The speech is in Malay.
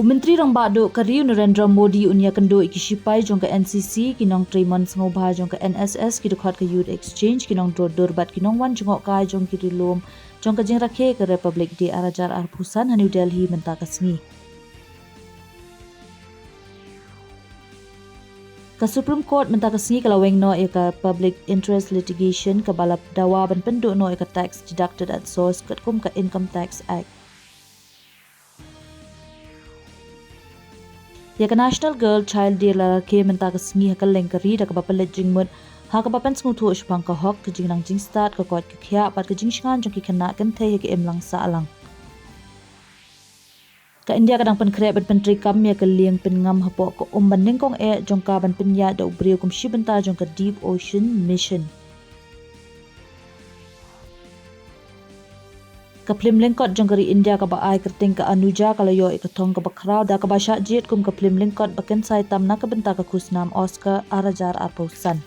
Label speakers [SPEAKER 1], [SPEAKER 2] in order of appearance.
[SPEAKER 1] Menteri rong bado kariu Narendra Modi unia kendo ikishipai jong ka NCC kinong 3 months ngobha jong ka NSS kidukhat ka Youth Exchange kinong dorbat kinong wan jongok kai jong kirilom jong ka jing rakhe ka Republic Day arajar arpusan New Delhi menta kasngi. Ka Supreme Court menta kasngi kalaweng no ka public interest litigation ka balap dawa ban penduk no ka tax deducted at source katkum ka Income Tax Act. Ya ka National Girl Child Day lalaki menta kasngi ka lengkari da ka bapalet jingmut ha ka bapan sngutu uspang ka hok ka jingnang jing start ka kot ka khya pat ka jingshan jong ki kana kan thai ka emlang sa alang. Ka India kadang penkrep ban pentri kam ya ka liang pengam hapo ko banding kong jong ka ban penya da ubrio kum shibenta jong ka Deep Ocean Mission. Ka film lengkot jong kari India ka baai kerting ka Anuja kalayo ikathong ka bakrau da ka basha jit kum ka film lengkot baken sai tam na ka benta ka kusnam Oscar arajar arpausan.